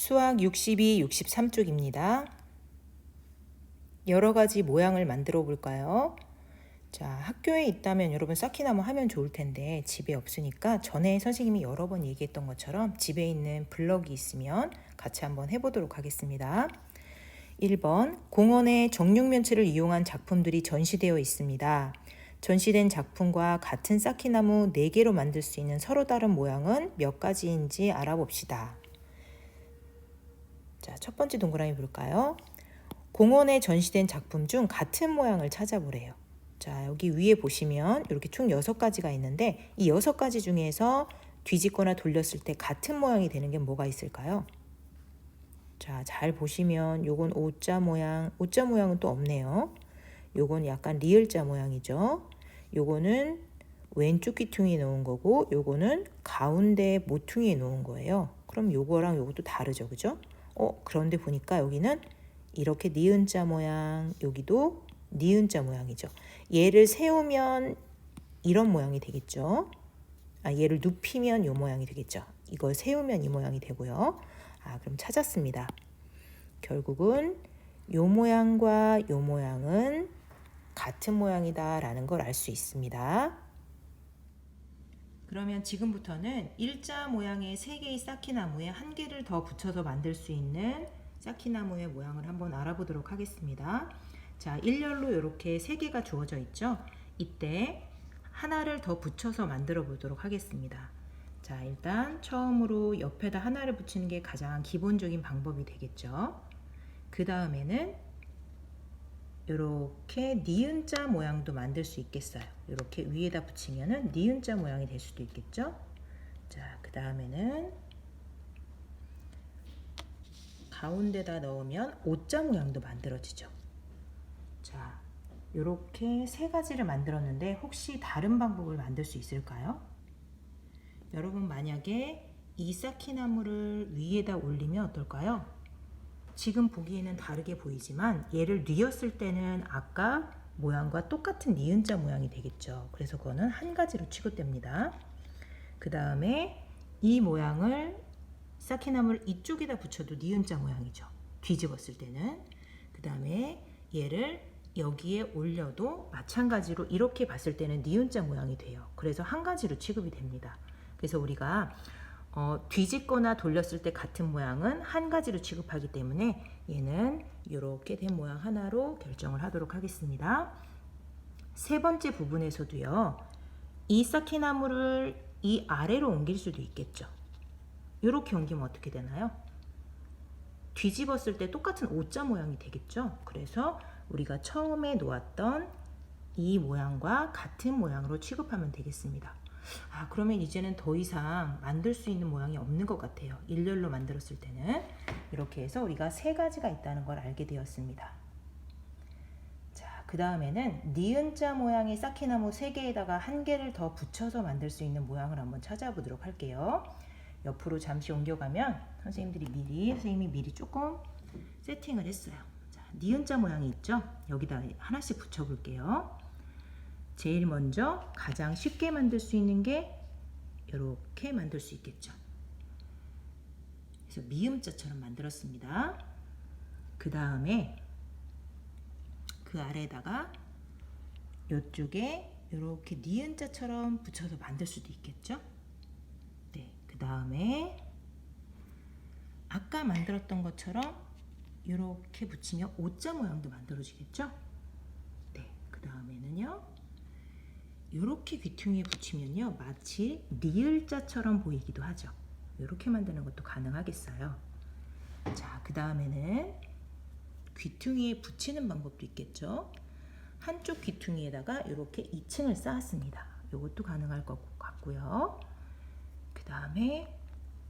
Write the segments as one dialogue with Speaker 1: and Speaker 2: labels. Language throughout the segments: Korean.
Speaker 1: 수학 62, 63쪽입니다. 여러 가지 모양을 만들어 볼까요? 자, 학교에 있다면 여러분 쌓기나무 하면 좋을 텐데 집에 없으니까 전에 선생님이 여러 번 얘기했던 것처럼 집에 있는 블럭이 있으면 같이 한번 해보도록 하겠습니다. 1번, 공원에 정육면체를 이용한 작품들이 전시되어 있습니다. 전시된 작품과 같은 쌓기나무 4개로 만들 수 있는 서로 다른 모양은 몇 가지인지 알아봅시다. 자, 첫 번째 동그라미 볼까요? 공원에 전시된 작품 중 같은 모양을 찾아보래요. 자, 여기 위에 보시면 이렇게 총 6가지가 있는데 이 6가지 중에서 뒤집거나 돌렸을 때 같은 모양이 되는 게 뭐가 있을까요? 자, 잘 보시면 요건 O자 모양, O자 모양은 또 없네요. 요건 약간 리을자 모양이죠. 요거는 왼쪽 귀퉁이에 놓은 거고 요거는 가운데 모퉁이에 놓은 거예요. 그럼 요거랑 요것도 다르죠, 그죠? 그런데 보니까 여기는 이렇게 니은자 모양, 여기도 니은자 모양이죠. 얘를 세우면 이런 모양이 되겠죠. 얘를 눕히면 이 모양이 되겠죠. 이걸 세우면 이 모양이 되고요. 그럼 찾았습니다. 결국은 이 모양과 이 모양은 같은 모양이다라는 걸 알 수 있습니다. 그러면 지금부터는 일자 모양의 3개의 쌓기나무에 1개를 더 붙여서 만들 수 있는 쌓기나무의 모양을 한번 알아보도록 하겠습니다. 자, 일렬로 이렇게 3개가 주어져 있죠. 이때 하나를 더 붙여서 만들어 보도록 하겠습니다. 자, 일단 처음으로 옆에다 하나를 붙이는 게 가장 기본적인 방법이 되겠죠. 그 다음에는 이렇게 니은자 모양도 만들 수 있겠어요. 이렇게 위에다 붙이면은 니은자 모양이 될 수도 있겠죠. 자, 그 다음에는 가운데다 넣으면 O자 모양도 만들어지죠. 자, 이렇게 3가지를 만들었는데 혹시 다른 방법을 만들 수 있을까요? 여러분 만약에 이 쌓기나무를 위에다 올리면 어떨까요? 지금 보기에는 다르게 보이지만 얘를 뉘었을 때는 아까 모양과 똑같은 니은자 모양이 되겠죠. 그래서 그거는 한 가지로 취급됩니다. 그 다음에 이 모양을 쌓기나무를 이쪽에다 붙여도 니은자 모양이죠. 뒤집었을 때는. 그 다음에 얘를 여기에 올려도 마찬가지로 이렇게 봤을 때는 니은자 모양이 돼요. 그래서 한 가지로 취급이 됩니다. 그래서 우리가 뒤집거나 돌렸을 때 같은 모양은 한 가지로 취급하기 때문에 얘는 이렇게 된 모양 하나로 결정을 하도록 하겠습니다. 세 번째 부분에서도요. 이 쌓기나무를 이 아래로 옮길 수도 있겠죠. 이렇게 옮기면 어떻게 되나요? 뒤집었을 때 똑같은 O자 모양이 되겠죠. 그래서 우리가 처음에 놓았던 이 모양과 같은 모양으로 취급하면 되겠습니다. 그러면 이제는 더 이상 만들 수 있는 모양이 없는 것 같아요. 일렬로 만들었을 때는. 이렇게 해서 우리가 3가지가 있다는 걸 알게 되었습니다. 자, 그 다음에는 니은자 모양의 쌓기나무 3개에다가 1개를 더 붙여서 만들 수 있는 모양을 한번 찾아보도록 할게요. 옆으로 잠시 옮겨가면 선생님이 미리 조금 세팅을 했어요. 자, 니은자 모양이 있죠? 여기다 하나씩 붙여볼게요. 제일 먼저 가장 쉽게 만들 수 있는 게 이렇게 만들 수 있겠죠. 그래서 미음자처럼 만들었습니다. 그 다음에 그 아래에다가 이쪽에 이렇게 니은자처럼 붙여서 만들 수도 있겠죠. 네, 그 다음에 아까 만들었던 것처럼 이렇게 붙이면 O자 모양도 만들어지겠죠. 네, 그 다음에는요. 이렇게 귀퉁이에 붙이면요 마치 리을자처럼 보이기도 하죠. 이렇게 만드는 것도 가능하겠어요. 자, 그 다음에는 귀퉁이에 붙이는 방법도 있겠죠. 한쪽 귀퉁이에다가 이렇게 2층을 쌓았습니다. 이것도 가능할 것 같고요. 그 다음에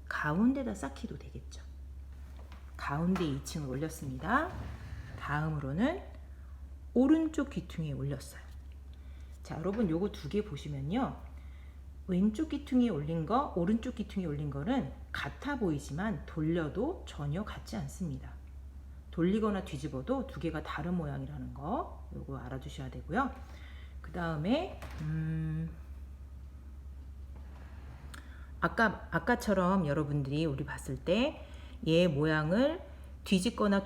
Speaker 1: 가운데다 쌓기도 되겠죠. 가운데 2층을 올렸습니다. 다음으로는 오른쪽 귀퉁이에 올렸어요. 자, 여러분 요거 2개 보시면요. 왼쪽 귀퉁이에 올린 거, 오른쪽 귀퉁이에 올린 거는 같아 보이지만 돌려도 전혀 같지 않습니다. 돌리거나 뒤집어도 2개가 다른 모양이라는 거 요거 알아두셔야 되고요. 그 다음에 아까처럼 여러분들이 우리 봤을 때 얘 모양을 뒤집거나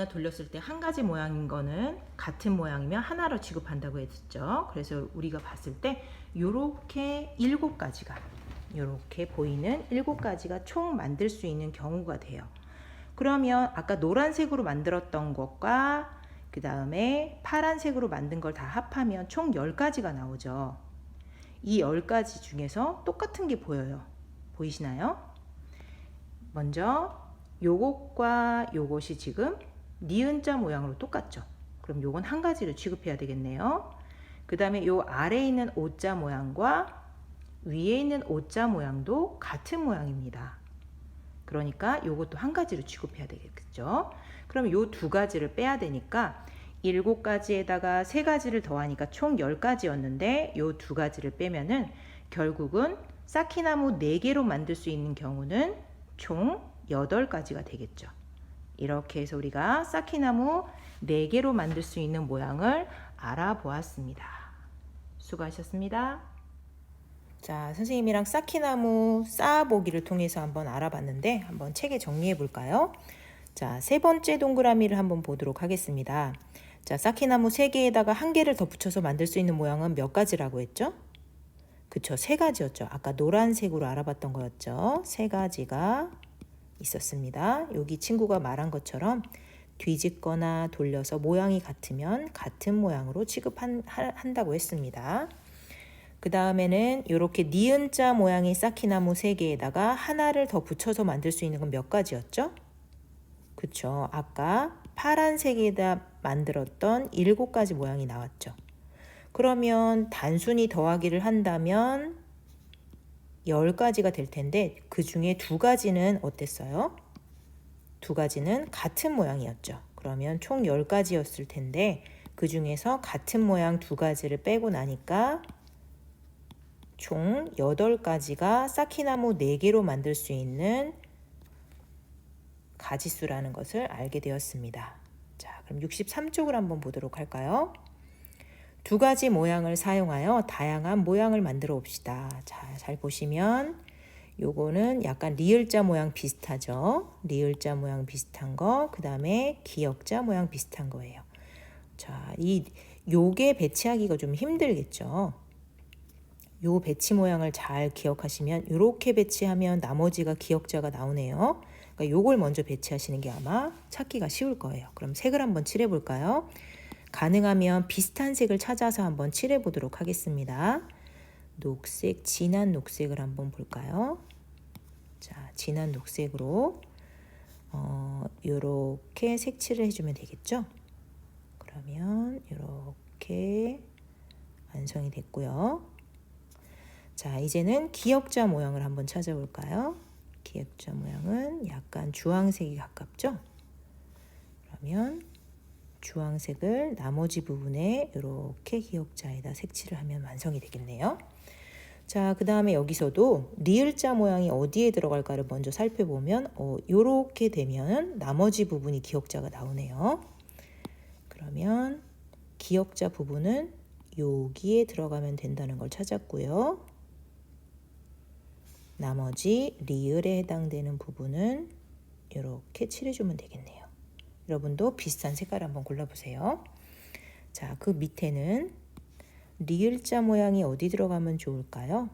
Speaker 1: 돌렸을 때 한 가지 모양인 거는 같은 모양이면 하나로 취급한다고 했죠. 그래서 우리가 봤을 때 요렇게 7가지가, 요렇게 보이는 7가지가 총 만들 수 있는 경우가 돼요. 그러면 아까 노란색으로 만들었던 것과 그 다음에 파란색으로 만든 걸 다 합하면 총 10가지가 나오죠. 이 10가지 중에서 똑같은 게 보여요. 보이시나요? 먼저 요것과 요것이 지금 니은자 모양으로 똑같죠. 그럼 요건 한 가지로 취급해야 되겠네요. 그 다음에 요 아래에 있는 오자 모양과 위에 있는 오자 모양도 같은 모양입니다. 그러니까 요것도 한 가지로 취급해야 되겠죠. 그럼 요 2가지를 빼야 되니까 7가지에다가 3가지를 더하니까 총 10가지였는데 요 2가지를 빼면은 결국은 쌓기나무 4개로 만들 수 있는 경우는 총 8가지가 되겠죠. 이렇게 해서 우리가 쌓기나무 4개로 만들 수 있는 모양을 알아보았습니다. 수고하셨습니다. 자, 선생님이랑 쌓기나무 쌓아보기를 통해서 한번 알아봤는데 한번 책에 정리해 볼까요? 자, 3번째 동그라미를 한번 보도록 하겠습니다. 자, 쌓기나무 3개에다가 1개를 더 붙여서 만들 수 있는 모양은 몇 가지라고 했죠? 그쵸, 3가지였죠. 아까 노란색으로 알아봤던 거였죠. 3가지가 있었습니다. 여기 친구가 말한 것처럼 뒤집거나 돌려서 모양이 같으면 같은 모양으로 취급한다고 했습니다. 그 다음에는 이렇게 니은자 모양의 쌓기나무 3개에다가 하나를 더 붙여서 만들 수 있는 건 몇 가지였죠? 그쵸, 아까 파란색에다 만들었던 7가지 모양이 나왔죠. 그러면 단순히 더하기를 한다면 10가지가 될 텐데 그 중에 2가지는 어땠어요? 2가지는 같은 모양이었죠. 그러면 총 10가지였을 텐데 그 중에서 같은 모양 2가지를 빼고 나니까 총 8가지가 쌓기나무 4개로 만들 수 있는 가지수라는 것을 알게 되었습니다. 자, 그럼 63쪽을 한번 보도록 할까요? 2가지 모양을 사용하여 다양한 모양을 만들어 봅시다. 자, 잘 보시면 요거는 약간 리을자 모양 비슷하죠. 리을자 모양 비슷한 거, 그 다음에 기역자 모양 비슷한 거예요. 자, 요게 배치하기가 좀 힘들겠죠. 요 배치 모양을 잘 기억하시면 이렇게 배치하면 나머지가 기역자가 나오네요. 그러니까 요걸 먼저 배치하시는 게 아마 찾기가 쉬울 거예요. 그럼 색을 한번 칠해 볼까요? 가능하면 비슷한 색을 찾아서 한번 칠해 보도록 하겠습니다. 녹색, 진한 녹색을 한번 볼까요? 자, 진한 녹색으로 요렇게 색칠을 해주면 되겠죠? 그러면 요렇게 완성이 됐고요. 자, 이제는 기역자 모양을 한번 찾아볼까요? 기역자 모양은 약간 주황색이 가깝죠? 그러면 주황색을 나머지 부분에 이렇게 기역자에다 색칠을 하면 완성이 되겠네요. 자, 그 다음에 여기서도 리을자 모양이 어디에 들어갈까를 먼저 살펴보면 이렇게 되면 나머지 부분이 기역자가 나오네요. 그러면 기역자 부분은 여기에 들어가면 된다는 걸 찾았고요. 나머지 리을에 해당되는 부분은 이렇게 칠해주면 되겠네요. 여러분도 비슷한 색깔 한번 골라보세요. 자, 그 밑에는 리을자 모양이 어디 들어가면 좋을까요?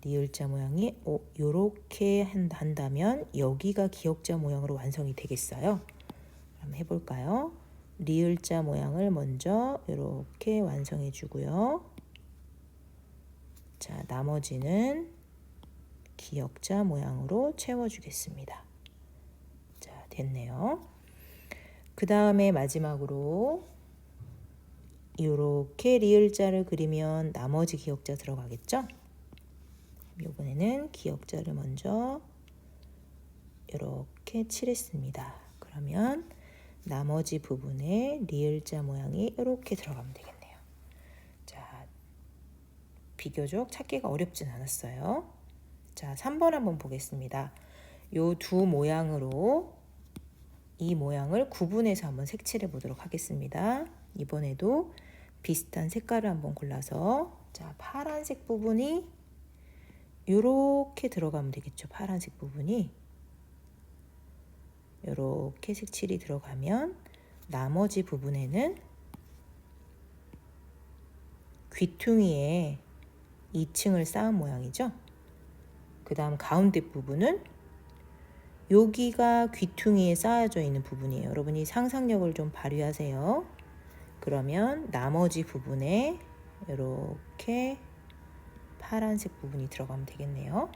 Speaker 1: 리을자 모양이 요렇게 한다면 여기가 기역자 모양으로 완성이 되겠어요. 그럼 해볼까요? 리을자 모양을 먼저 이렇게 완성해 주고요. 자, 나머지는 기역자 모양으로 채워주겠습니다. 자, 됐네요. 그 다음에 마지막으로 이렇게 리을자를 그리면 나머지 기역자 들어가겠죠? 이번에는 기역자를 먼저 이렇게 칠했습니다. 그러면 나머지 부분에 리을자 모양이 이렇게 들어가면 되겠네요. 자, 비교적 찾기가 어렵진 않았어요. 자, 3번 한번 보겠습니다. 요 두 모양으로 이 모양을 구분해서 한번 색칠해 보도록 하겠습니다. 이번에도 비슷한 색깔을 한번 골라서, 자, 파란색 부분이 요렇게 들어가면 되겠죠. 파란색 부분이 요렇게 색칠이 들어가면 나머지 부분에는 귀퉁이에 2층을 쌓은 모양이죠. 그 다음 가운데 부분은 여기가 귀퉁이에 쌓여져 있는 부분이에요. 여러분이 상상력을 좀 발휘하세요. 그러면 나머지 부분에 이렇게 파란색 부분이 들어가면 되겠네요.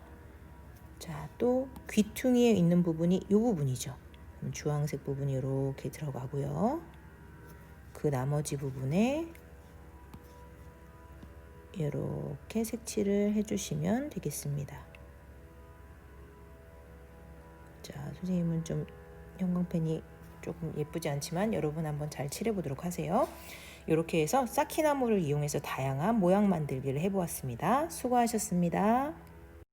Speaker 1: 자, 또 귀퉁이에 있는 부분이 이 부분이죠. 그럼 주황색 부분이 이렇게 들어가고요. 그 나머지 부분에 이렇게 색칠을 해주시면 되겠습니다. 자, 선생님은 좀 형광펜이 조금 예쁘지 않지만 여러분 한번 잘 칠해 보도록 하세요. 이렇게 해서 쌓기나무를 이용해서 다양한 모양 만들기를 해보았습니다. 수고하셨습니다.